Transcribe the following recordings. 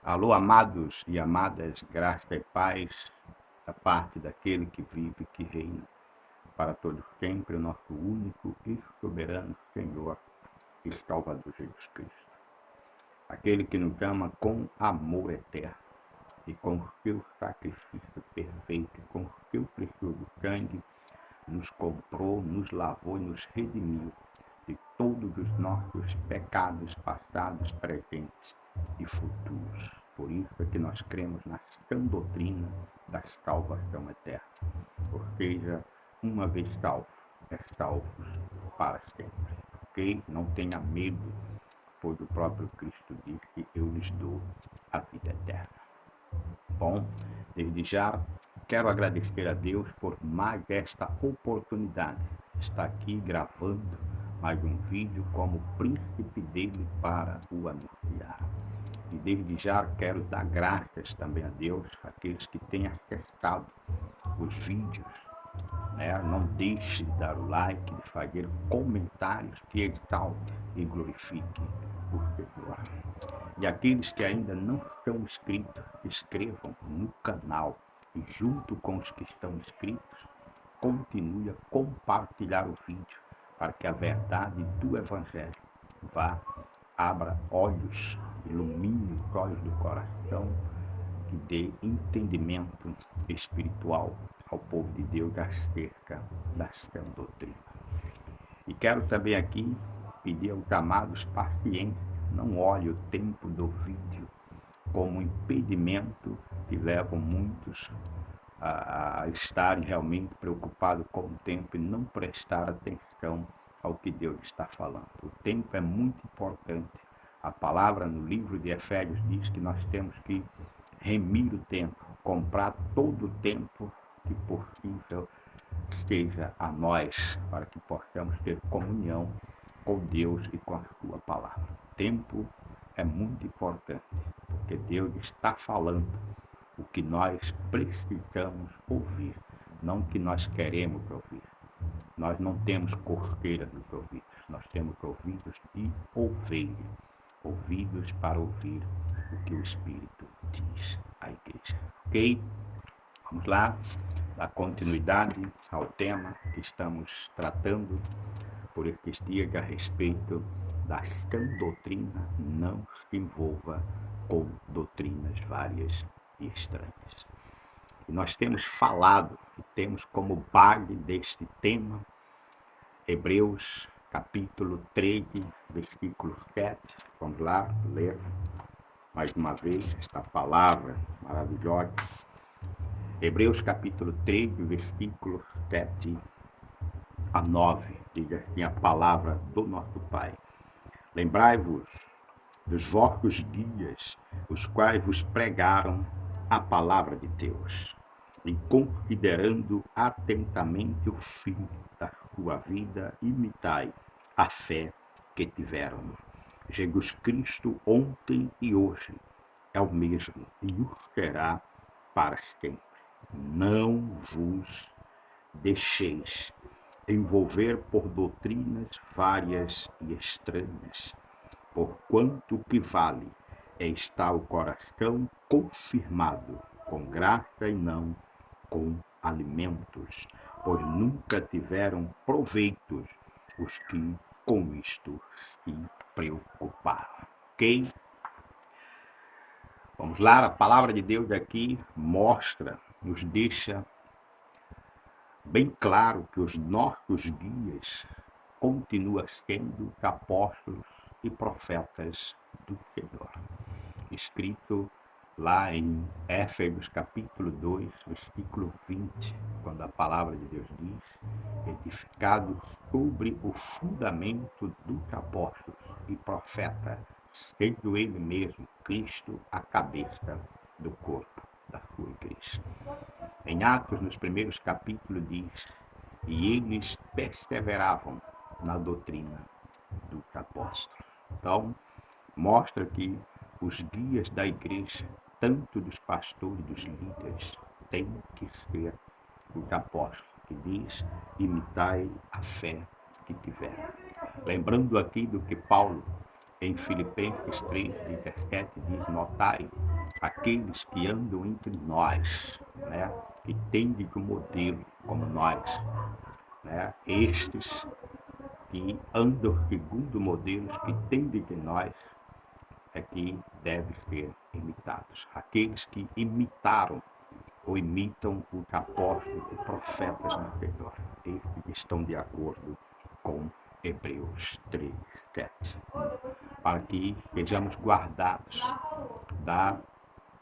Alô, amados e amadas, graça e paz da parte daquele que vive e que reina para todos sempre, o nosso único e soberano Senhor e Salvador Jesus Cristo. Aquele que nos ama com amor eterno e com o seu sacrifício perfeito, com o seu precioso sangue, nos comprou, nos lavou e nos redimiu de todos os nossos pecados passados, presentes e futuros. Por isso é que nós cremos na sã doutrina da salvação eterna. Ou seja, uma vez salvo, é salvo para sempre. Ok? Não tenha medo, pois o próprio Cristo disse: eu lhes dou a vida eterna. Bom, desde já quero agradecer a Deus por mais esta oportunidade de estar aqui gravando mais um vídeo como príncipe dele para o anunciar. E desde já quero dar graças também a Deus, aqueles que têm acessado os vídeos, né? Não deixe de dar o like, de fazer comentários que exalte e glorifique o Senhor. E aqueles que ainda não estão inscritos, inscrevam no canal e junto com os que estão inscritos, continue a compartilhar o vídeo para que a verdade do Evangelho abra olhos, ilumine os olhos do coração, que dê entendimento espiritual ao povo de Deus acerca da sã doutrina. E quero também aqui pedir aos amados paciência, não olhe o tempo do vídeo como impedimento que levam muitos a estarem realmente preocupados com o tempo e não prestar atenção ao que Deus está falando. O tempo é muito importante. A palavra no livro de Efésios diz que nós temos que remir o tempo, comprar todo o tempo que possível seja a nós, para que possamos ter comunhão com Deus e com a sua palavra. O tempo é muito importante, porque Deus está falando o que nós precisamos ouvir, não o que nós queremos ouvir. Nós não temos coceira nos ouvidos, nós temos ouvidos de ovelha, ouvidos para ouvir o que o Espírito diz à igreja. Ok? Vamos lá, dar continuidade ao tema que estamos tratando por estes dias a respeito da sã doutrina. Não se envolva com doutrinas várias e estranhas. E nós temos falado e temos como base deste tema Hebreus capítulo 13, versículo 7. Vamos lá ler mais uma vez esta palavra maravilhosa. Hebreus capítulo 13, versículo 7 a 9, diz assim a palavra do nosso Pai. Lembrai-vos dos vossos dias, os quais vos pregaram a palavra de Deus, e considerando atentamente o fim da sua vida, imitai a fé que tiveram. Jesus Cristo ontem e hoje é o mesmo e o será para sempre. Não vos deixeis envolver por doutrinas várias e estranhas, porquanto o que vale é estar o coração confirmado com graça e não com alimentos, pois nunca tiveram proveitos os que com isto se preocuparam. Ok? Vamos lá, a palavra de Deus aqui mostra, nos deixa bem claro que os nossos guias continuam sendo apóstolos e profetas do Senhor. Escrito lá em Éfesos capítulo 2, versículo 20, quando a palavra de Deus diz: edificado sobre o fundamento dos apóstolos e profetas, sendo ele mesmo, Cristo, a cabeça do corpo da sua igreja. Em Atos, nos primeiros capítulos, diz: e eles perseveravam na doutrina dos apóstolos. Então, mostra que os guias da igreja, tanto dos pastores, dos líderes, têm que ser os apóstolos, que diz: imitai a fé que tiveram. Lembrando aqui do que Paulo, em Filipenses 3, 17, diz: notai aqueles que andam entre nós, né, que tendem de modelo como nós, né, estes que andam segundo modelos que tendem de nós, é que devem ser imitados. Aqueles que imitaram ou imitam os apóstolos e profetas anteriores, estes que estão de acordo com Hebreus 3, 7, para que sejamos guardados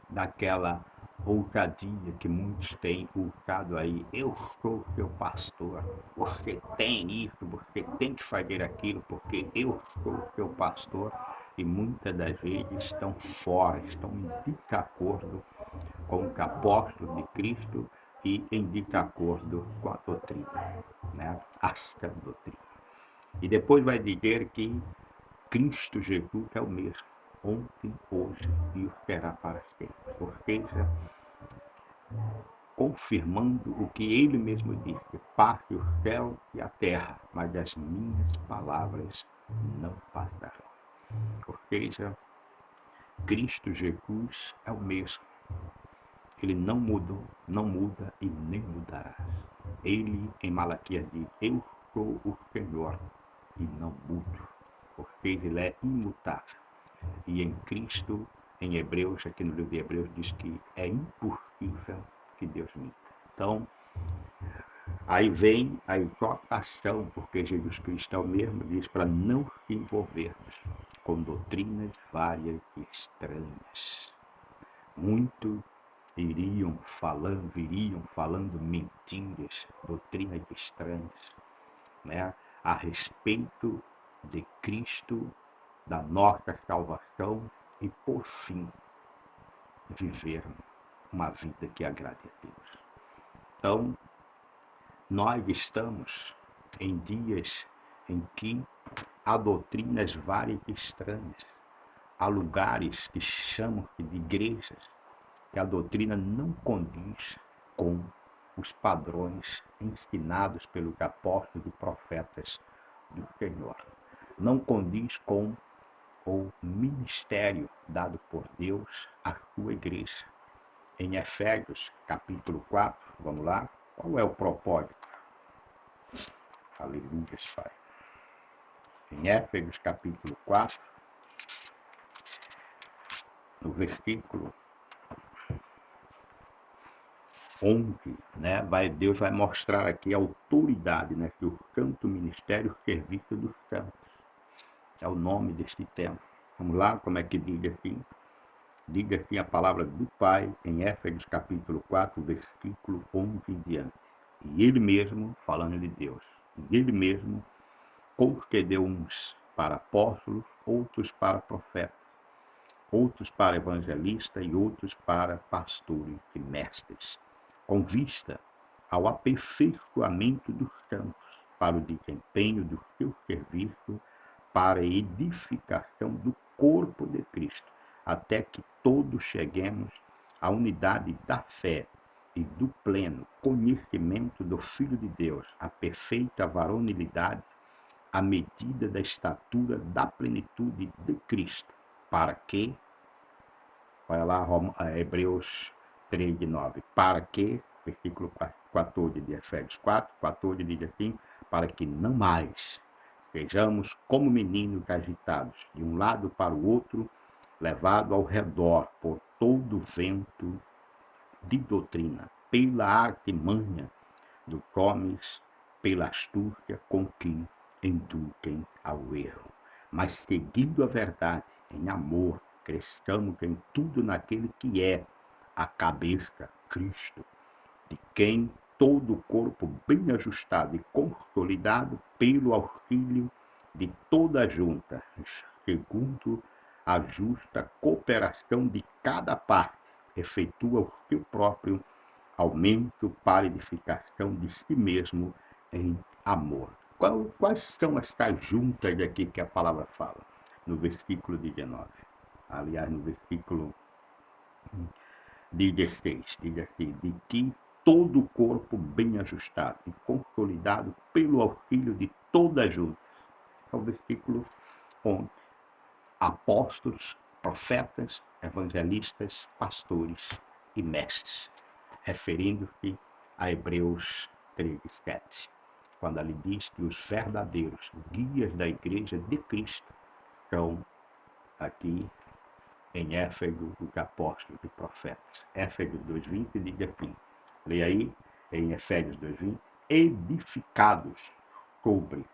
daquela ousadia que muitos têm usado aí. Eu sou seu pastor, você tem isso, você tem que fazer aquilo, porque eu sou seu pastor. E muitas das vezes estão fora, estão em desacordo com o apóstolo de Cristo e em desacordo com a doutrina, né? A sã doutrina. E depois vai dizer que Cristo Jesus é o mesmo, ontem, hoje e o será para sempre. Ou seja, confirmando o que ele mesmo disse: passe o céu e a terra, mas as minhas palavras não passarão. Ou seja, Cristo Jesus é o mesmo. Ele não mudou, não muda e nem mudará. Ele, em Malaquias, diz: eu sou o Senhor e não mudo. Ou seja, ele é imutável. E em Cristo, em Hebreus, aqui no livro de Hebreus, diz que é impossível que Deus minta. Então, aí vem a exortação, porque Jesus Cristo é o mesmo, diz para não se envolvermos com doutrinas várias e estranhas. Muitos iriam falando mentiras, doutrinas estranhas, né, a respeito de Cristo, da nossa salvação e, por fim, viver uma vida que agrade a Deus. Então, nós estamos em dias em que há doutrinas várias e estranhas, há lugares que chamam-se de igrejas, que a doutrina não condiz com os padrões ensinados pelos apóstolos e profetas do Senhor. Não condiz com o ministério dado por Deus à sua igreja. Em Efésios, capítulo 4, vamos lá, qual é o propósito? Aleluia, Pai. Em Efésios, capítulo 4, no versículo 11, né, Deus vai mostrar aqui a autoridade, né, que o santo ministério serviço dos santos. É o nome deste tema. Vamos lá, como é que diga assim? Diga assim a palavra do Pai em Efésios capítulo 4, versículo 11 em diante. E ele mesmo, falando de Deus, e ele mesmo concedeu uns para apóstolos, outros para profetas, outros para evangelistas e outros para pastores e mestres, com vista ao aperfeiçoamento dos santos, para o desempenho do seu serviço, para a edificação do corpo de Cristo, até que todos cheguemos à unidade da fé e do pleno conhecimento do Filho de Deus, à perfeita varonilidade, à medida da estatura da plenitude de Cristo, para que, olha lá, Hebreus 3, 9, para que, versículo 14 de Efésios 4, 14 diz assim, para que não mais sejamos como meninos agitados, de um lado para o outro, levado ao redor por todo vento de doutrina, pela artimanha do homens, pela astúcia com que induzem ao erro. Mas seguindo a verdade, em amor, cresçamos em tudo naquele que é a cabeça, Cristo, de quem todo o corpo bem ajustado e consolidado pelo auxílio de toda a junta, segundo a justa cooperação de cada parte, efetua o seu próprio aumento para edificação de si mesmo em amor. Quais são estas juntas aqui que a palavra fala? No versículo 19. Aliás, no versículo 16, diz assim, de que todo o corpo bem ajustado e consolidado pelo auxílio de toda a junta. É o versículo 11. Apóstolos, profetas, evangelistas, pastores e mestres, referindo-se a Hebreus 13:7, quando ali diz que os verdadeiros guias da igreja de Cristo estão aqui em Éfeso, os apóstolos e profetas. Éfeso 2:20 diz assim, leia aí, em Efésios 2:20, edificados sobre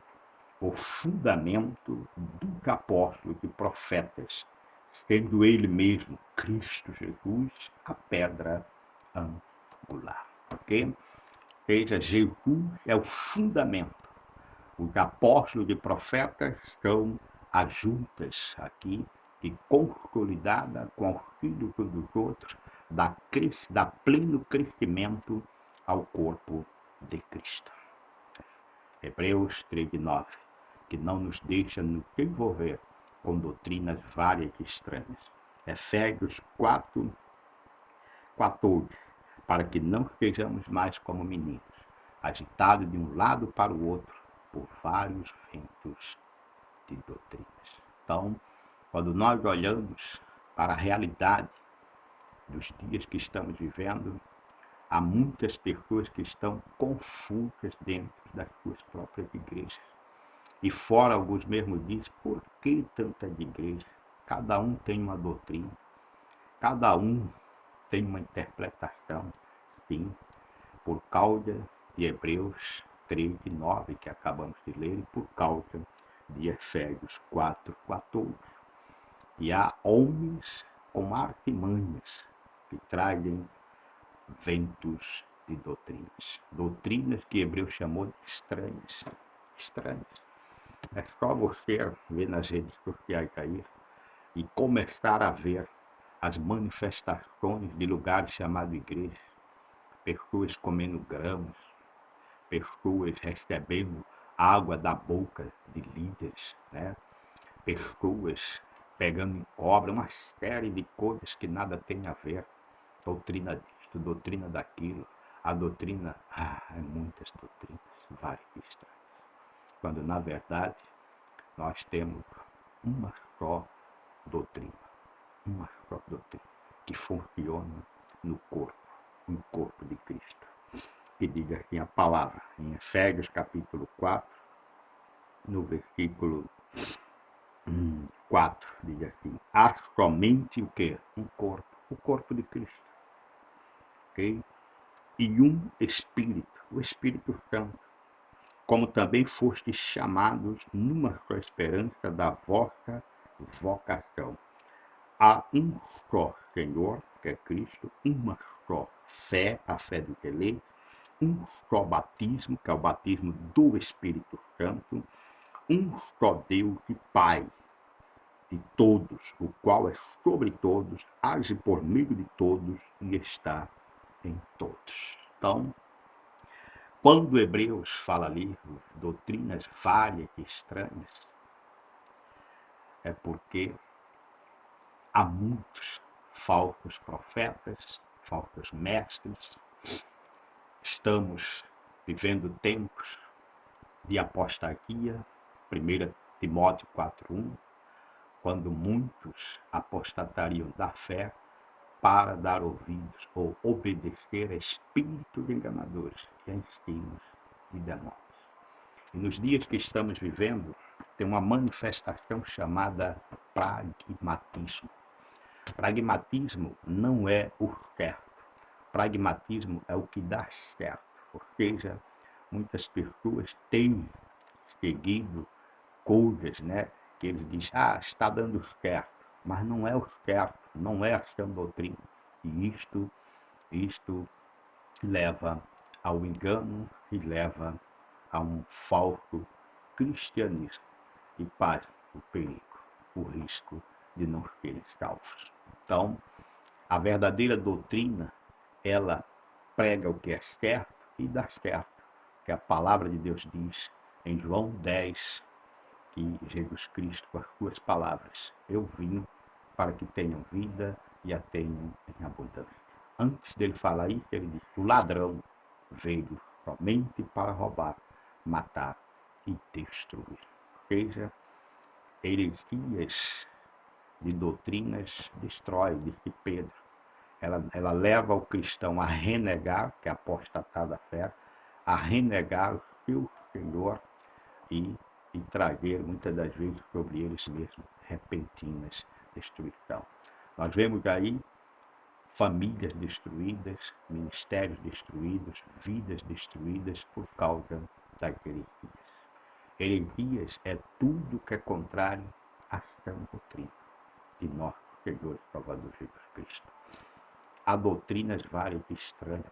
o fundamento dos apóstolos e profetas, sendo ele mesmo, Cristo Jesus, a pedra angular. Ok? Ou seja, Jesus é o fundamento. Os apóstolos e profetas são as juntas aqui, e consolidada com o auxílio dos outros, dá pleno crescimento ao corpo de Cristo. Hebreus 13:9, que não nos deixa nos envolver com doutrinas várias e estranhas. Efésios 4:14, para que não sejamos mais como meninos, agitados de um lado para o outro por vários ventos de doutrinas. Então, quando nós olhamos para a realidade dos dias que estamos vivendo, há muitas pessoas que estão confusas dentro das suas próprias igrejas. E fora, alguns mesmos dizem, por que tanta igreja? Cada um tem uma doutrina, cada um tem uma interpretação. Sim, por causa de Hebreus 13:9, que acabamos de ler, e por causa de Efésios 4:14. E há homens com artimanhas que trazem ventos de doutrinas. Doutrinas que Hebreus chamou de estranhas. Estranhas. É só você ver nas redes sociais aí e começar a ver as manifestações de lugares chamados igreja. Pessoas comendo grãos, pessoas recebendo água da boca de líderes, né? Pessoas pegando em cobra, uma série de coisas que nada tem a ver. Doutrina disto, doutrina daquilo. A doutrina, muitas doutrinas, várias estranhas. Quando, na verdade, nós temos uma só doutrina, que funciona no corpo de Cristo. Que diga assim a palavra, em Efésios capítulo 4, no versículo 4, diz assim, há somente o quê? Um corpo, o corpo de Cristo. Ok? E um Espírito, o Espírito Santo, como também fostes chamados numa só esperança da vossa vocação. Há um só Senhor, que é Cristo, uma só fé, a fé do que um só batismo, que é o batismo do Espírito Santo, um só Deus e Pai de todos, o qual é sobre todos, age por meio de todos e está em todos. Então, quando Hebreus fala ali, doutrinas várias e estranhas, é porque há muitos falsos profetas, falsos mestres. Estamos vivendo tempos de apostasia, 1 Timóteo 4:1, quando muitos apostatariam da fé para dar ouvidos ou obedecer a espíritos enganadores e a ensinos de demônios. E nos dias que estamos vivendo, tem uma manifestação chamada pragmatismo. Pragmatismo não é o certo. Pragmatismo é o que dá certo. Ou seja, muitas pessoas têm seguido coisas, né, que eles dizem, está dando certo, mas não é o certo, não é a sã doutrina. E isto leva ao engano e leva a um falso cristianismo. E para o perigo, o risco de não serem salvos. Então, a verdadeira doutrina, ela prega o que é certo e dá certo. Que a palavra de Deus diz em João 10, que Jesus Cristo, com as suas palavras, eu vim para que tenham vida e a tenham em abundância. Antes dele falar isso, ele disse, o ladrão veio somente para roubar, matar e destruir. Ou seja, heresias de doutrinas destrói, disse Pedro. Ela leva o cristão a renegar, que é apostatar da fé, a renegar o seu Senhor e trazer, muitas das vezes, sobre eles mesmos, repentinas destruição. Nós vemos aí famílias destruídas, ministérios destruídos, vidas destruídas por causa das heresias. Heresias é tudo que é contrário à sã doutrina de nosso Senhor e Salvador Jesus Cristo. Há doutrinas várias e estranhas.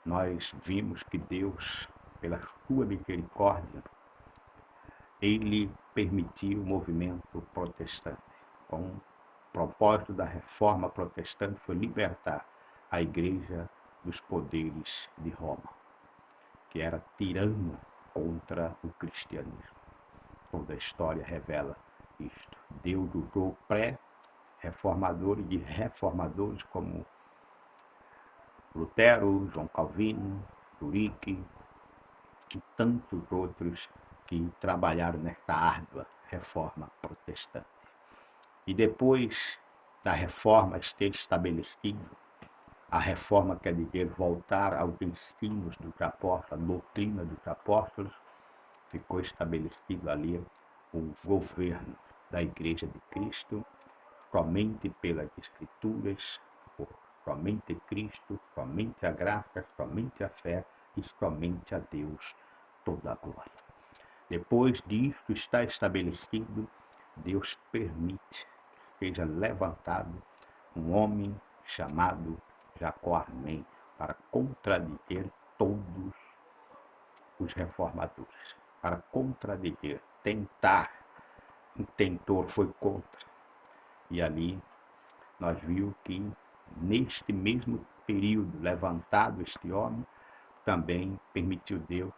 Nós vimos que Deus, pela sua misericórdia, ele permitiu o movimento protestante. Com o propósito da reforma protestante foi libertar a igreja dos poderes de Roma, que era tirano contra o cristianismo. Toda a história revela isto. Deus usou pré-reformadores e reformadores como Lutero, João Calvino, Zurique e tantos outros que trabalharam nesta árdua reforma protestante. E depois da reforma ter estabelecido, a reforma quer dizer voltar aos ensinos dos apóstolos, a doutrina dos apóstolos, ficou estabelecido ali o governo da Igreja de Cristo, somente pelas Escrituras, somente Cristo, somente a graça, somente a fé e somente a Deus toda a glória. Depois disso está estabelecido, Deus permite que seja levantado um homem chamado Jacó Armênio para contradizer todos os reformadores, para contradizer, tentar. O tentor foi contra. E ali nós vimos que neste mesmo período levantado este homem, também permitiu Deus,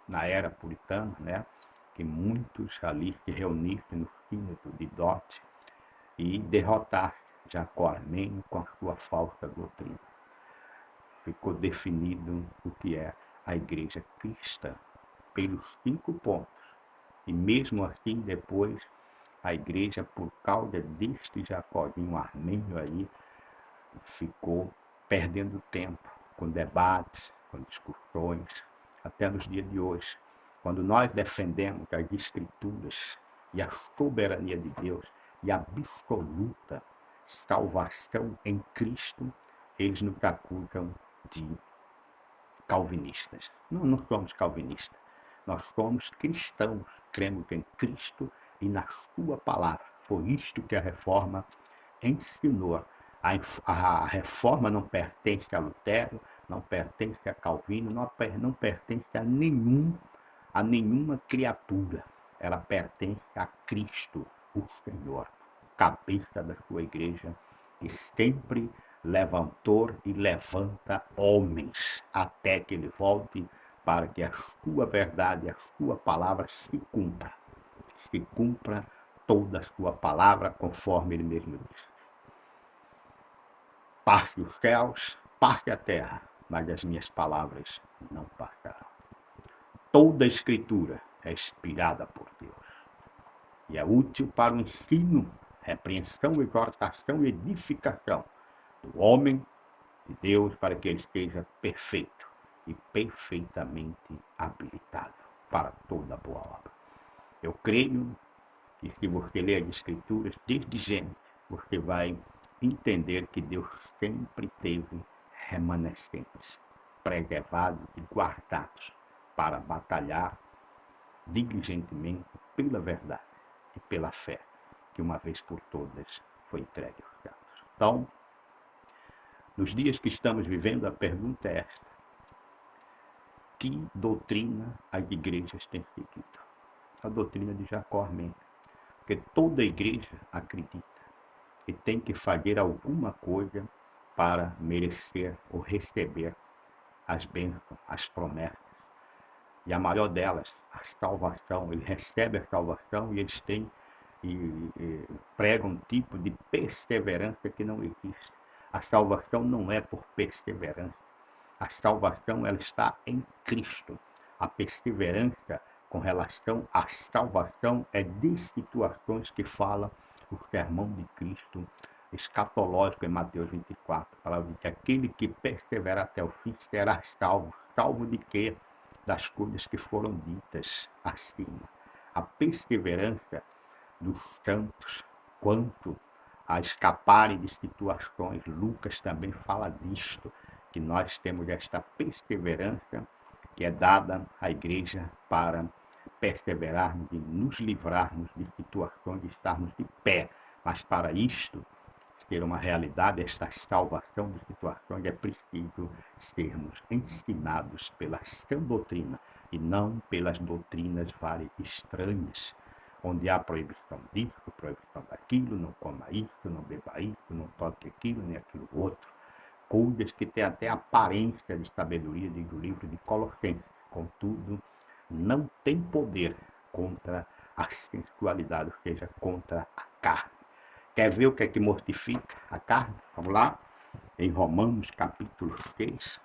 na era puritana, que muitos ali se reunissem no sínodo de Dort e derrotar Jacó Armênio com a sua falsa doutrina. Ficou definido o que é a igreja cristã, pelos 5 pontos. E mesmo assim, depois, a igreja, por causa deste Jacozinho Armênio aí, ficou perdendo tempo com debates, com discussões, até nos dias de hoje. Quando nós defendemos as Escrituras e a soberania de Deus e a absoluta salvação em Cristo, eles nos acusam de calvinistas. Não somos calvinistas, nós somos cristãos, cremos em Cristo e na sua palavra. Foi isto que a reforma ensinou. A reforma não pertence a Lutero, não pertence a Calvino, não pertence a nenhuma criatura. Ela pertence a Cristo, o Senhor, cabeça da sua igreja, e sempre levantou e levanta homens até que ele volte, para que a sua verdade, a sua palavra se cumpra toda a sua palavra, conforme ele mesmo disse. Passe os céus, passe a terra, mas as minhas palavras não passarão. Toda a Escritura é inspirada por Deus e é útil para o ensino, repreensão, exortação e edificação do homem de Deus, para que ele esteja perfeito e perfeitamente habilitado para toda boa obra. Eu creio que se você ler as Escrituras desde Gênesis, você vai entender que Deus sempre teve remanescentes, preservados e guardados para batalhar diligentemente pela verdade e pela fé, que uma vez por todas foi entregue aos céus. Então, nos dias que estamos vivendo, a pergunta é esta: que doutrina as igrejas têm seguido? A doutrina de Jacó Armênio, porque toda igreja acredita que tem que fazer alguma coisa para merecer ou receber as bênçãos, as promessas. E a maior delas, a salvação. Eles recebem a salvação e eles têm e pregam um tipo de perseverança que não existe. A salvação não é por perseverança. A salvação, ela está em Cristo. A perseverança com relação à salvação é de situações que falam o sermão de Cristo escatológico em Mateus 24. A palavra diz que aquele que perseverar até o fim será salvo. Salvo de quê? Das coisas que foram ditas acima. A perseverança dos santos quanto a escaparem de situações. Lucas também fala disto, que nós temos esta perseverança que é dada à igreja para perseverarmos e nos livrarmos de situações, de estarmos de pé. Mas para isto ter uma realidade, esta salvação de situações, é preciso sermos ensinados pela sã doutrina e não pelas doutrinas várias estranhas, onde há proibição disso, proibição daquilo, não coma isso, não beba isso, não toque aquilo, nem aquilo outro. Coisas que têm até aparência de sabedoria, diz o livro de Colossenses. Contudo, não tem poder contra a sensualidade, ou seja, contra a carne. Quer ver o que é que mortifica a carne? Vamos lá, em Romanos capítulo 6.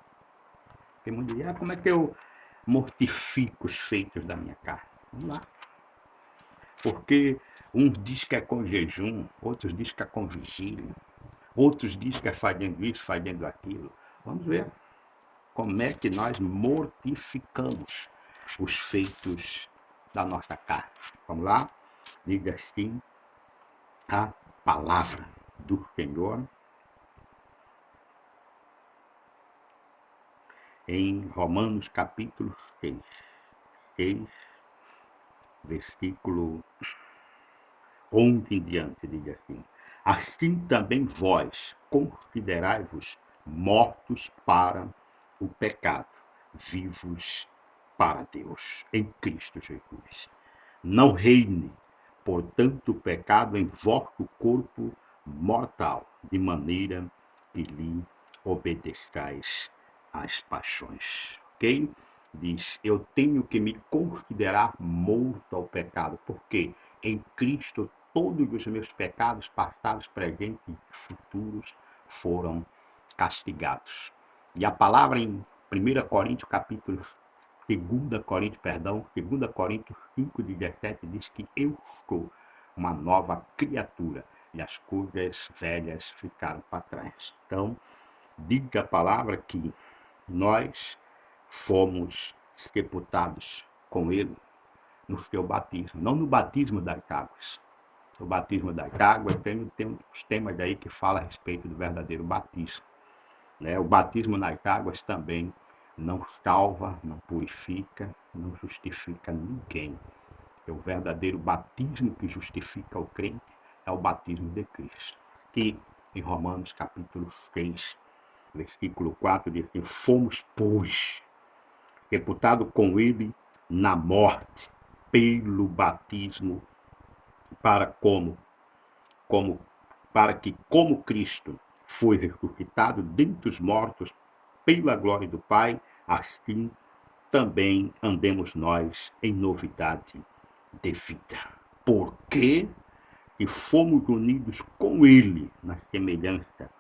Tem mundo diz, como é que eu mortifico os feitos da minha carne? Vamos lá. Porque uns diz que é com jejum, outros diz que é com vigília, outros diz que é fazendo isso, fazendo aquilo. Vamos ver como é que nós mortificamos os feitos da nossa carne. Vamos lá? Diga assim a palavra do Senhor em Romanos capítulo 6, versículo 11 em diante, diz assim: assim também vós considerai-vos mortos para o pecado, vivos para Deus, em Cristo Jesus. Não reine, portanto, o pecado em vosso corpo mortal, de maneira que lhe obedeçais às paixões. Ok? Diz, eu tenho que me considerar morto ao pecado, porque em Cristo todos os meus pecados, passados, presentes e futuros, foram castigados. E a palavra em 1 Coríntios, capítulo 2 Coríntios 5:17 diz que eu sou uma nova criatura e as coisas velhas ficaram para trás. Então, diga a palavra que nós fomos sepultados com ele no seu batismo, não no batismo das águas. O batismo das águas tem uns temas aí que falam a respeito do verdadeiro batismo. Né? O batismo nas águas também não salva, não purifica, não justifica ninguém. O verdadeiro batismo que justifica o crente é o batismo de Cristo. Que em Romanos capítulo 6, versículo 4, diz assim: fomos, pois, sepultados com ele na morte, pelo batismo, para que, como Cristo foi ressuscitado dentre os mortos pela glória do Pai, assim também andemos nós em novidade de vida. Porque e fomos unidos com ele na semelhança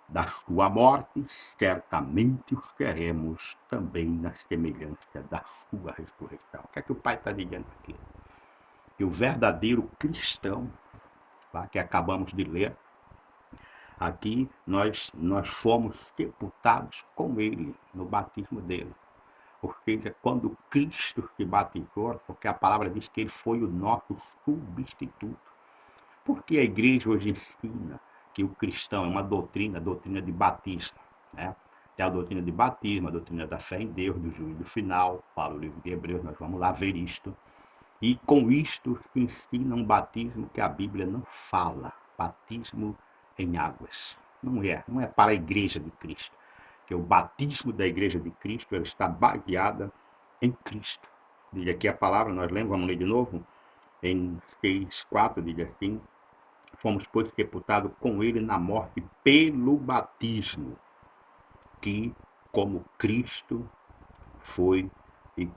da sua morte, certamente o seremos também na semelhança da sua ressurreição. O que é que o Pai está dizendo aqui? Que o verdadeiro cristão, tá, que acabamos de ler, aqui nós fomos sepultados com ele no batismo dele. Ou seja, quando Cristo se batizou, porque a palavra diz que ele foi o nosso substituto. Porque a igreja hoje ensina que o cristão é uma doutrina, a doutrina de batismo, né? Tem a doutrina de batismo, a doutrina da fé em Deus, do juízo final, fala o livro de Hebreus, nós vamos lá ver isto. E com isto se ensina um batismo que a Bíblia não fala, batismo em águas. Não é para a igreja de Cristo. Que o batismo da igreja de Cristo ela está baseada em Cristo. Diz aqui a palavra, nós lemos, vamos ler de novo, em 6:4, diz assim: fomos, pois, sepultados com ele na morte pelo batismo, que como Cristo foi e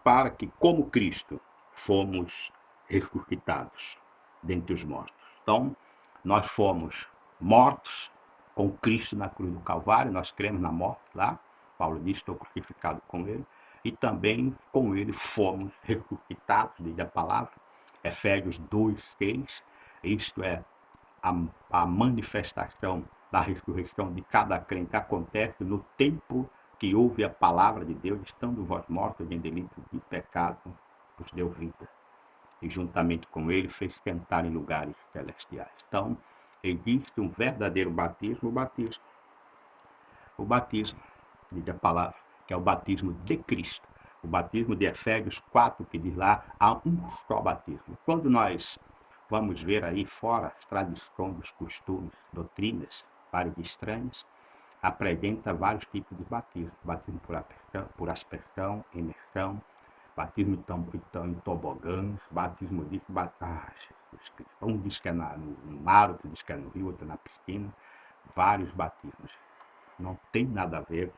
para que como Cristo fomos ressuscitados dentre os mortos. Então, nós fomos mortos com Cristo na cruz do Calvário, nós cremos na morte lá, Paulo diz, estou crucificado com ele, e também com ele fomos ressuscitados, diz a palavra, Efésios 2:6, isto é, a manifestação da ressurreição de cada crente acontece no tempo que ouve a palavra de Deus, estando vós mortos em delitos e pecado, vos deu vida. E juntamente com ele fez sentar em lugares celestiais. Então, existe um verdadeiro batismo, o batismo, diz a palavra, que é o batismo de Cristo. O batismo de Efésios 4, que diz lá, há um só batismo. Quando nós vamos ver aí fora as tradições, os costumes, doutrinas, várias estranhas, apresenta vários tipos de batismo. Batismo por aspersão, imersão, batismo em tobogãs, batismo de... Jesus Cristo. Um diz que é no mar, outro diz que é no rio, outro na piscina. Vários batismos. Não tem nada a ver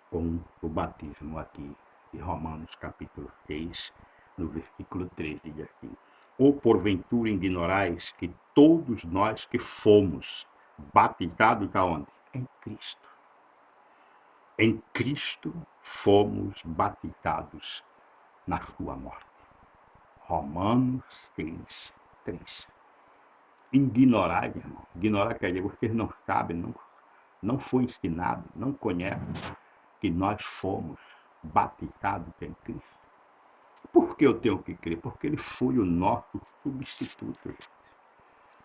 com o batismo aqui de Romanos capítulo 6, no versículo 3, diz assim: ou porventura ignorais que todos nós que fomos batizados aonde? Em Cristo. Em Cristo fomos batizados na sua morte. Romanos 6, 3. Ignorar, irmão. Ignorar quer dizer, vocês não sabem, não foi ensinado, não conhecem que nós fomos batizados em Cristo. Por que eu tenho que crer? Porque ele foi o nosso substituto.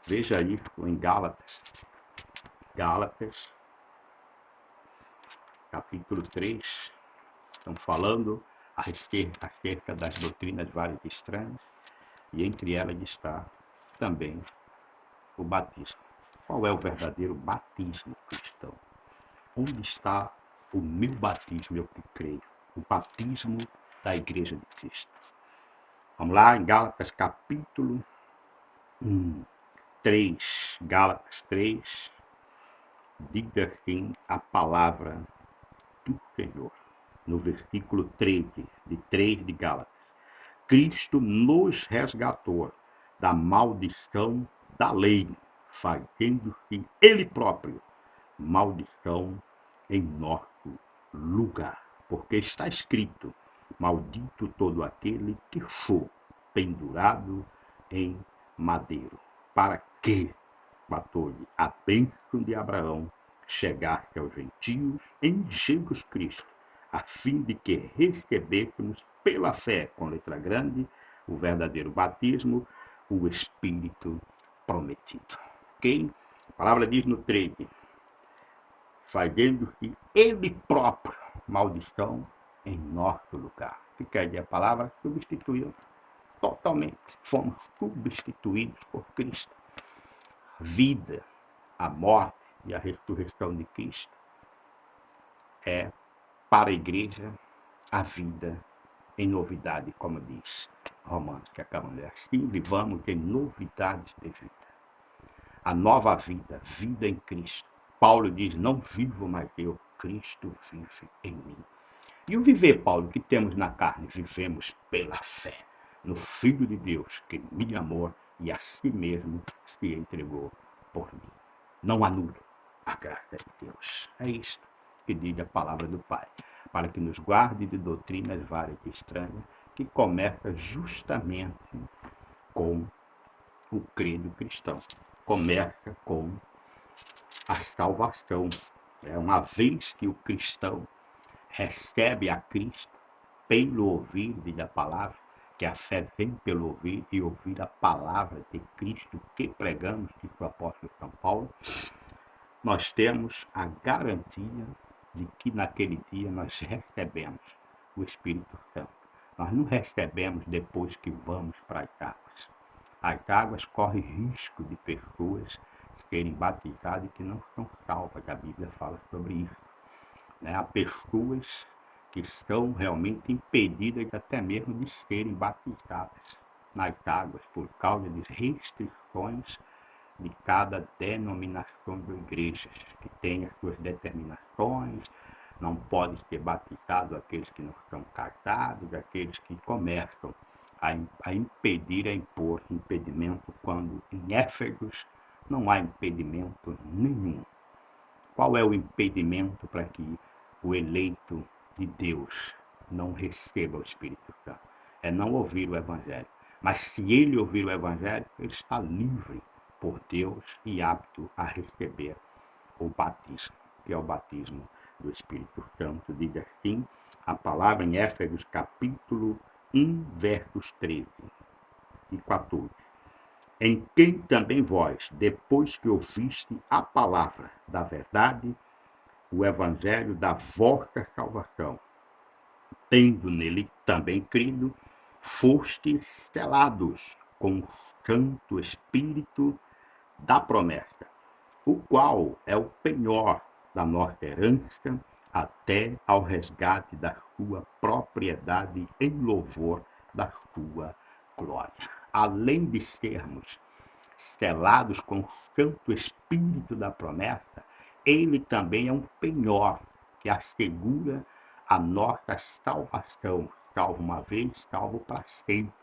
Veja isso em Gálatas. Gálatas, capítulo 3. Estão falando acerca das doutrinas várias estranhas. E entre elas está também o batismo. Qual é o verdadeiro batismo cristão? Onde está o meu batismo, eu que creio? O batismo da Igreja de Cristo. Vamos lá, em Gálatas capítulo 3. Gálatas 3. Diga assim a palavra do Senhor. No versículo 13, de 3 de Gálatas. Cristo nos resgatou da maldição da lei, fazendo-se Ele próprio maldição em nosso lugar. Porque está escrito, maldito todo aquele que for pendurado em madeiro. Para que, 14, a bênção de Abraão chegasse aos gentios em Jesus Cristo, a fim de que recebêssemos pela fé, com letra grande, o verdadeiro batismo, o Espírito prometido. Ok? A palavra diz no 13, fazendo-se Ele próprio maldição em nosso lugar. O que quer dizer a palavra? Substituiu totalmente. Fomos substituídos por Cristo. Vida, a morte e a ressurreição de Cristo é para a igreja a vida em novidade, como diz Romanos, que acabamos de ler. Assim vivamos em novidades de vida. A nova vida, vida em Cristo. Paulo diz, não vivo mais eu, Cristo vive em mim. E o viver, Paulo, que temos na carne, vivemos pela fé no Filho de Deus, que me amou e a si mesmo se entregou por mim. Não anulo a graça de Deus. É isto que diz a palavra do Pai, para que nos guarde de doutrinas várias e estranhas, que começa justamente com o credo cristão. Começa com a salvação. É uma vez que o cristão recebe a Cristo pelo ouvir da palavra, que a fé vem pelo ouvir e ouvir a palavra de Cristo que pregamos, diz o apóstolo São Paulo, nós temos a garantia de que naquele dia nós recebemos o Espírito Santo. Nós não recebemos depois que vamos para as águas. As águas correm risco de pessoas serem batizadas e que não são salvas. A Bíblia fala sobre isso. Há pessoas que estão realmente impedidas até mesmo de serem batizadas nas águas por causa de restrições de cada denominação de igrejas, que tem as suas determinações, não pode ser batizado aqueles que não estão casados, aqueles que começam a impedir, a impor impedimento, quando em Éfesos não há impedimento nenhum. Qual é o impedimento para que o eleito de Deus não receba o Espírito Santo. É não ouvir o Evangelho. Mas se ele ouvir o Evangelho, ele está livre por Deus e apto a receber o batismo, que é o batismo do Espírito Santo. Diz assim a palavra em Éfesos capítulo 1, versos 13 e 14. Em quem também vós, depois que ouviste a palavra da verdade, o evangelho da vossa salvação, tendo nele também crido, fostes selados com o Santo Espírito da promessa, o qual é o penhor da nossa herança até ao resgate da sua propriedade em louvor da sua glória. Além de sermos selados com o Santo Espírito da promessa, ele também é um penhor que assegura a nossa salvação, salvo uma vez, salvo para sempre.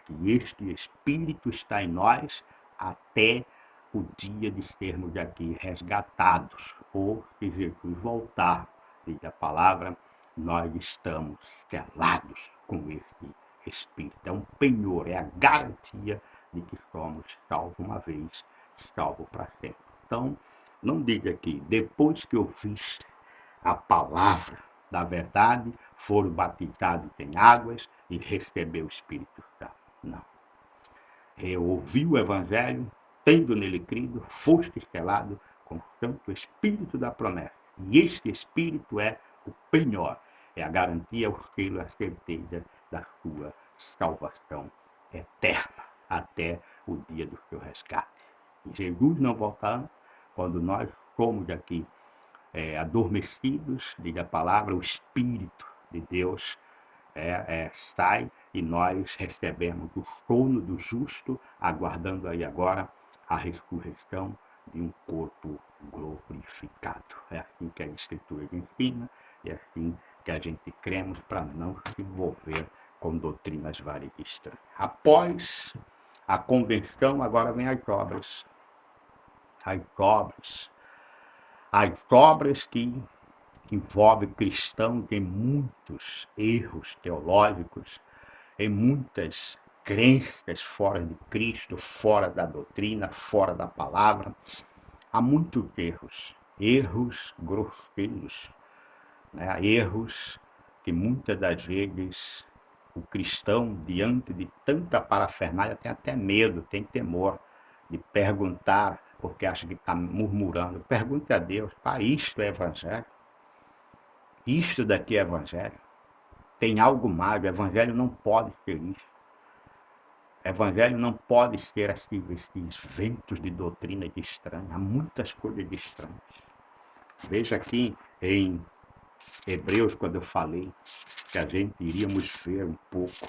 E este Espírito está em nós até o dia de sermos aqui resgatados, ou se Jesus voltar, diz a palavra, nós estamos selados com este Espírito. É um penhor, é a garantia de que somos salvos uma vez, salvo para sempre. Então, não diga aqui, depois que ouviste a palavra da verdade, foram batizados em águas e recebeu o Espírito Santo. Não. Eu ouvi o Evangelho, tendo nele crido, foste selado com o Santo Espírito da promessa. E este Espírito é o penhor, é a garantia, o selo, a certeza da sua salvação eterna, até o dia do seu resgate. E Jesus não voltando, quando nós somos aqui adormecidos, diz a palavra, o Espírito de Deus sai e nós recebemos o sono do justo, aguardando aí agora a ressurreição de um corpo glorificado. É assim que a Escritura ensina, é assim que a gente cremos para não se envolver com doutrinas varieguistas. Após a convenção, agora vem as obras. As obras. As obras que envolvem cristãos em muitos erros teológicos, em muitas crenças fora de Cristo, fora da doutrina, fora da palavra. Há muitos erros, erros grosseiros, né? Erros que muitas das vezes o cristão, diante de tanta parafernália, tem até medo, tem temor de perguntar, porque acha que está murmurando. Pergunte a Deus, isto é evangelho? Isto daqui é evangelho? Tem algo mais, o evangelho não pode ser isso. O evangelho não pode ser esses ventos de doutrina de estranha. Há muitas coisas de estranhas. Veja aqui em Hebreus, quando eu falei que a gente iríamos ver um pouco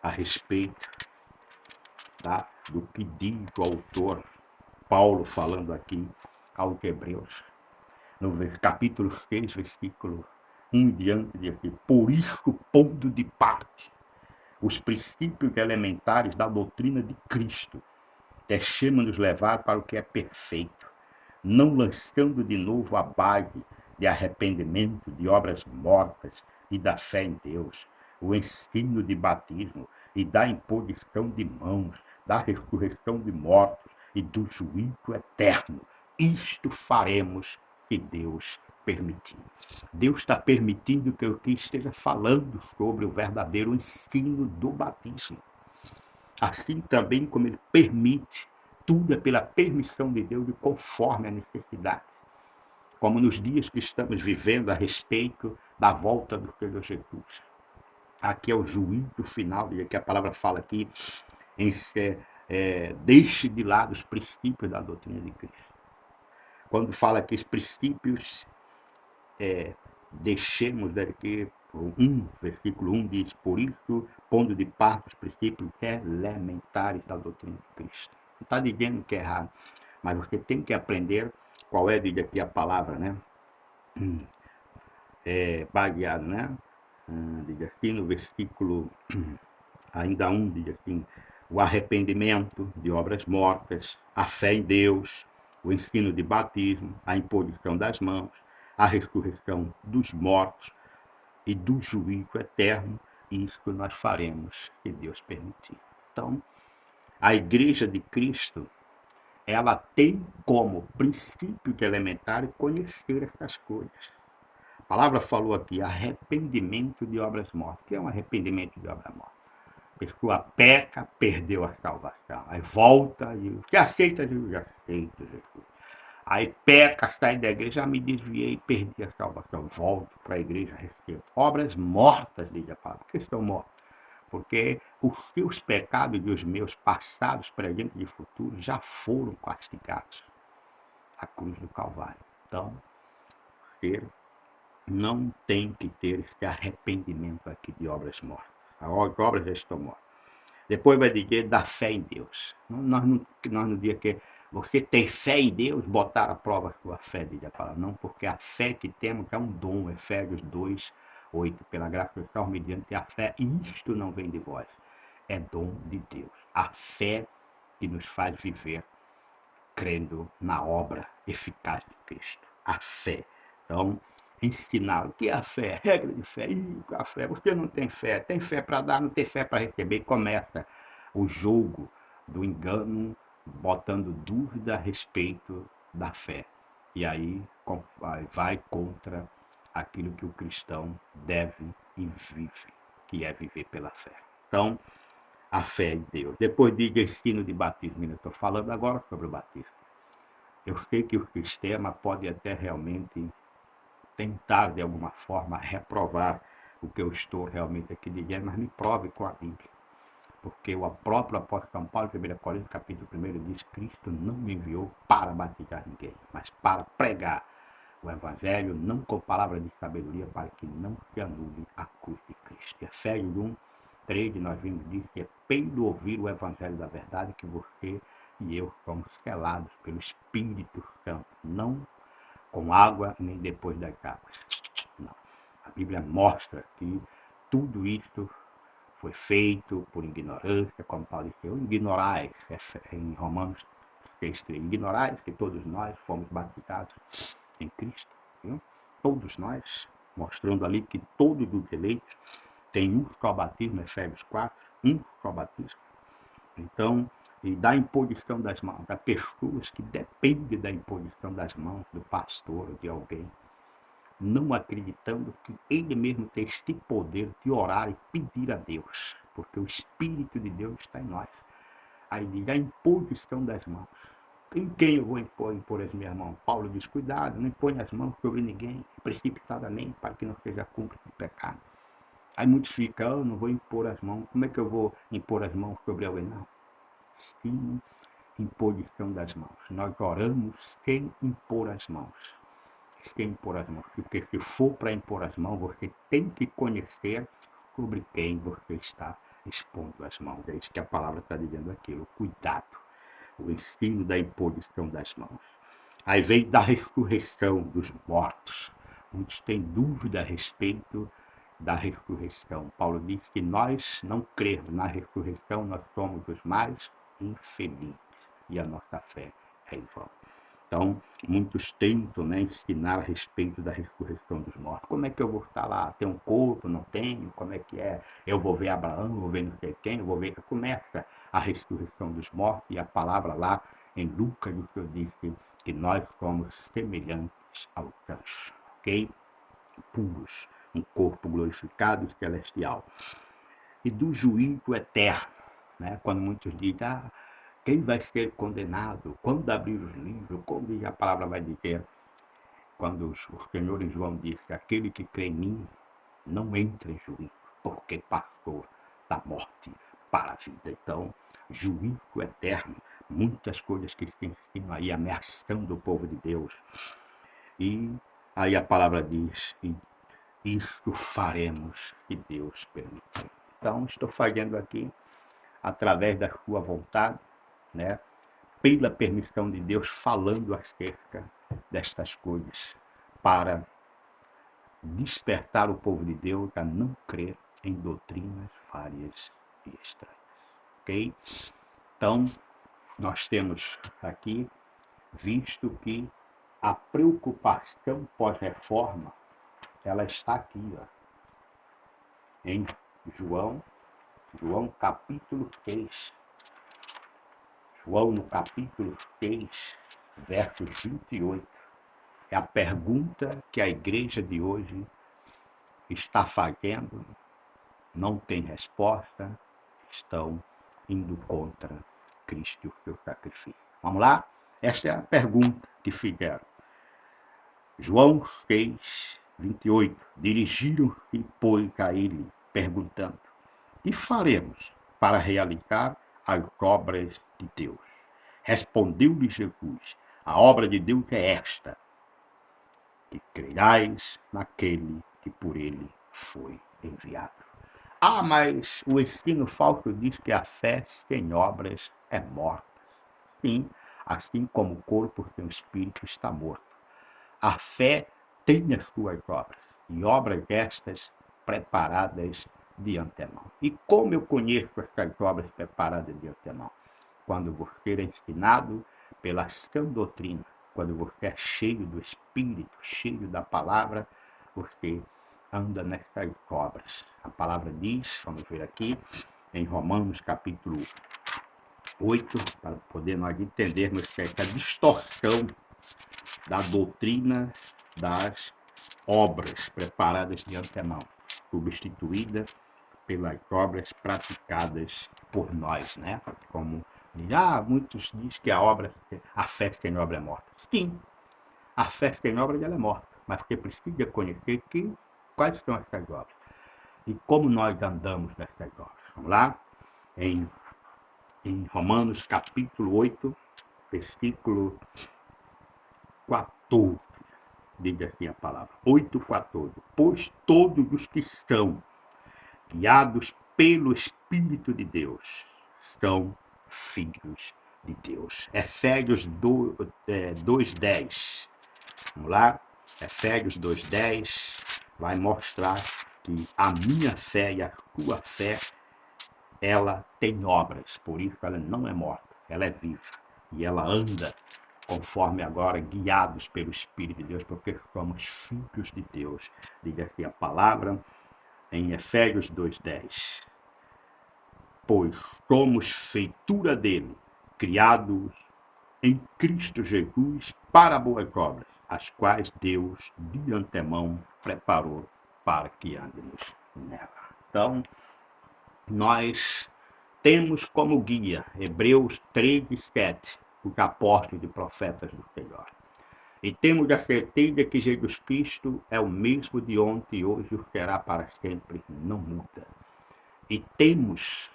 a respeito do que diz o autor Paulo falando aqui aos Hebreus. No capítulo 6, versículo 1 diante de aqui. Por isso, pondo de parte os princípios elementares da doutrina de Cristo, deixemos-nos levar para o que é perfeito, não lançando de novo a base de arrependimento, de obras mortas e da fé em Deus, o ensino de batismo e da imposição de mãos, da ressurreição de mortos e do juízo eterno. Isto faremos que Deus permitir. Deus está permitindo que eu aqui esteja falando sobre o verdadeiro ensino do batismo. Assim também como ele permite, tudo é pela permissão de Deus e conforme a necessidade. Como nos dias que estamos vivendo a respeito da volta do Senhor Jesus. Aqui é o juízo final, que a palavra fala aqui, deixe de lado os princípios da doutrina de Cristo. Quando fala que os princípios, deixemos daqui, versículo 1 diz, por isso, pondo de parte os princípios elementares da doutrina de Cristo. Não está dizendo que é errado, mas você tem que aprender qual é, diz aqui a palavra, né? Baseado, né? Diz assim no versículo, ainda diz assim, o arrependimento de obras mortas, a fé em Deus, o ensino de batismo, a imposição das mãos, a ressurreição dos mortos, e do juízo eterno, isso nós faremos, se Deus permitir. Então, a Igreja de Cristo, ela tem como princípio elementar conhecer essas coisas. A palavra falou aqui, arrependimento de obras mortas. O que é um arrependimento de obras mortas? A pessoa peca, perdeu a salvação. Aí volta e você aceita Jesus? Aceita Jesus. Aí peca, sai da igreja, já me desviei, perdi a salvação. Volto para a igreja, recebo. Obras mortas, diz a palavra. Por que estão mortas? Porque os seus pecados e os meus, passados, presentes e futuros, já foram castigados na cruz do Calvário. Então, você não tem que ter esse arrependimento aqui de obras mortas. As obras já estão mortas. Depois vai dizer da fé em Deus. Nós no dia que você tem fé em Deus, botar à prova a sua fé, diz a palavra. Não, porque a fé que temos é um dom, Efésios 2, 8. Pela graça do Senhor, mediante a fé, e isto não vem de vós, é dom de Deus. A fé que nos faz viver crendo na obra eficaz de Cristo. A fé. Então, ensinar o que é a fé, regra de fé. A fé, você não tem fé para dar, não tem fé para receber. Começa o jogo do engano, botando dúvida a respeito da fé. E aí vai contra aquilo que o cristão deve e vive, que é viver pela fé. Então, a fé em Deus. Depois de ensino de batismo, eu estou falando agora sobre o batismo. Eu sei que o sistema pode até realmente tentar, de alguma forma, reprovar o que eu estou realmente aqui dizendo, mas me prove com a Bíblia. Porque o próprio apóstolo São Paulo, 1 Coríntios, capítulo 1, diz: Cristo não me enviou para batizar ninguém, mas para pregar o Evangelho, não com palavras de sabedoria, para que não se anule a cruz de Cristo. Efésios 1, 13, nós vimos disso, que é pelo ouvir o Evangelho da verdade que você e eu somos selados pelo Espírito Santo, não com água nem depois das águas. Não. A Bíblia mostra que tudo isso foi feito por ignorância, como Paulo disse, ignorais, em Romanos 6,3, ignorais que todos nós fomos batizados em Cristo, viu? Todos nós, mostrando ali que todos os eleitos têm um só batismo, Efésios 4, um só batismo. Então, e da imposição das mãos, há pessoas que dependem da imposição das mãos do pastor ou de alguém, não acreditando que ele mesmo tem este poder de orar e pedir a Deus, porque o Espírito de Deus está em nós. Aí diz a imposição das mãos. Em quem eu vou impor as minhas mãos? Paulo diz: cuidado, não impõe as mãos sobre ninguém, precipitadamente, para que não seja cúmplice de pecado. Aí muitos ficam: não vou impor as mãos. Como é que eu vou impor as mãos sobre alguém? Não. Sim, imposição das mãos. Nós oramos sem impor as mãos. Sem impor as mãos. Porque se for para impor as mãos, você tem que conhecer sobre quem você está expondo as mãos. É isso que a palavra está dizendo aqui. O cuidado. O ensino da imposição das mãos. Aí vem da ressurreição dos mortos. Muitos têm dúvida a respeito da ressurreição. Paulo diz que nós não cremos na ressurreição, nós somos os mais infelizes e a nossa fé é em vão. Então, muitos tentam, né, ensinar a respeito da ressurreição dos mortos. Como é que eu vou estar lá? Tem um corpo? Não tenho? Como é que é? Eu vou ver Abraão, vou ver não sei quem, eu vou ver... Começa a ressurreição dos mortos e a palavra lá em Lucas, o Senhor disse que nós somos semelhantes aos anjos, ok? Puros, um corpo glorificado e celestial. E do juízo eterno, né? Quando muitos dizem, quem vai ser condenado? Quando abrir os livros? Quando a palavra vai dizer, quando o Senhor em João disse, aquele que crê em mim não entra em juízo, porque passou da morte para a vida. Então, juízo eterno, muitas coisas que se ensinam aí, ameaçando o povo de Deus. E aí a palavra diz, isto faremos, se Deus permitir. Então, estou fazendo aqui, através da sua vontade, né, pela permissão de Deus, falando acerca destas coisas, para despertar o povo de Deus a não crer em doutrinas várias e estranhas. Ok? Então, nós temos aqui visto que a preocupação pós-reforma, ela está aqui, ó. em João, capítulo 6. João, no capítulo 6, versos 28. É a pergunta que a igreja de hoje está fazendo, não tem resposta, estão indo contra Cristo e o seu sacrifício. Vamos lá? Esta é a pergunta que fizeram. João 6, 28. Dirigiram-se, pois, a ele, perguntando: que faremos para realizar as obras de Deus? Respondeu-lhe Jesus: a obra de Deus é esta, que creiais naquele que por ele foi enviado. Ah, mas o ensino falso diz que a fé sem obras é morta. Sim, assim como o corpo sem o espírito está morto. A fé tem as suas obras, e obras estas preparadas de antemão. E como eu conheço essas obras preparadas de antemão? Quando você é ensinado pela sã doutrina, quando você é cheio do Espírito, cheio da palavra, você anda nessas obras. A palavra diz, vamos ver aqui, em Romanos capítulo 8, para poder nós entendermos que essa distorção da doutrina das obras preparadas de antemão, substituída pelas obras praticadas por nós, né? Como muitos dizem que a fé sem obra é morta. Sim, a fé sem obra ela é morta, mas você precisa conhecer quais são essas obras e como nós andamos nessas obras. Vamos lá? Em Romanos capítulo 8, versículo 14, diz assim a palavra, 8:14. Pois todos os que são guiados pelo Espírito de Deus são filhos de Deus. Efésios 2:10. Vamos lá? Efésios 2:10 vai mostrar que a minha fé e a tua fé, ela tem obras, por isso ela não é morta, ela é viva. E ela anda conforme agora guiados pelo Espírito de Deus, porque somos filhos de Deus. Diga aqui a palavra em Efésios 2:10. Pois somos feitura dele, criados em Cristo Jesus para boas obras, as quais Deus de antemão preparou para que andemos nela. Então, nós temos como guia Hebreus 3:7, os apóstolos e profetas do Senhor. E temos a certeza que Jesus Cristo é o mesmo de ontem e hoje e o será para sempre, não muda. E temos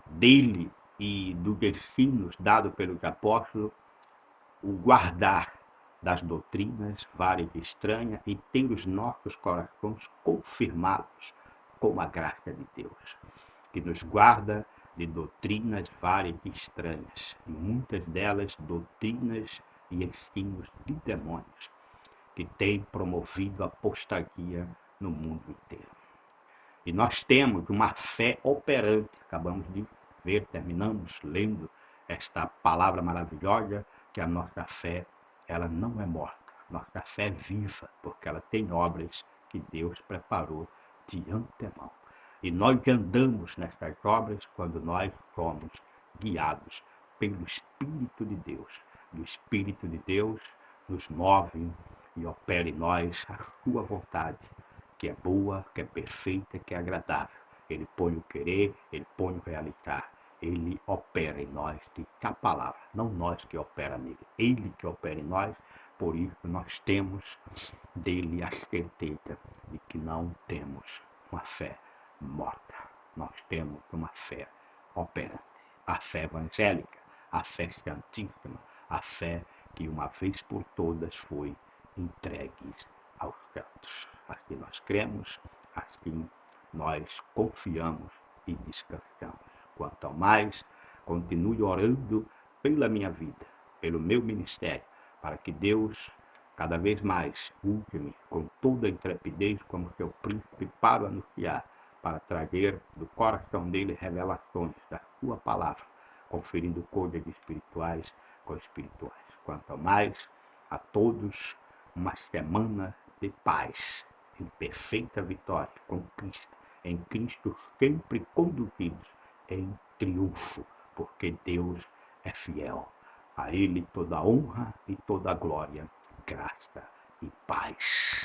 dele e dos ensinos dados pelos apóstolos o guardar das doutrinas várias e estranhas e ter os nossos corações confirmados com a graça de Deus, que nos guarda de doutrinas várias e estranhas, e muitas delas doutrinas e ensinos de demônios, que têm promovido a apostasia no mundo inteiro. E nós temos uma fé operante, acabamos de ver, terminamos lendo esta palavra maravilhosa, que a nossa fé, ela não é morta, nossa fé é viva, porque ela tem obras que Deus preparou de antemão. E nós andamos nessas obras quando nós somos guiados pelo Espírito de Deus. E o Espírito de Deus nos move e opera em nós a sua vontade, que é boa, que é perfeita, que é agradável. Ele põe o querer, ele põe o realizar. Ele opera em nós, diz a palavra, não nós que opera nele, ele que opera em nós. Por isso nós temos dele a certeza de que não temos uma fé morta. Nós temos uma fé operante. A fé evangélica, a fé santíssima, a fé que uma vez por todas foi entregue aos santos. Assim nós cremos, assim nós confiamos e descansamos. Quanto ao mais, continue orando pela minha vida, pelo meu ministério, para que Deus cada vez mais use-me com toda a intrepidez como seu príncipe para anunciar, para trazer do coração dele revelações da sua palavra, conferindo coisas espirituais com espirituais. Quanto ao mais, a todos uma semana de paz, em perfeita vitória com Cristo, em Cristo sempre conduzidos em triunfo, porque Deus é fiel. A Ele toda a honra e toda a glória, graça e paz.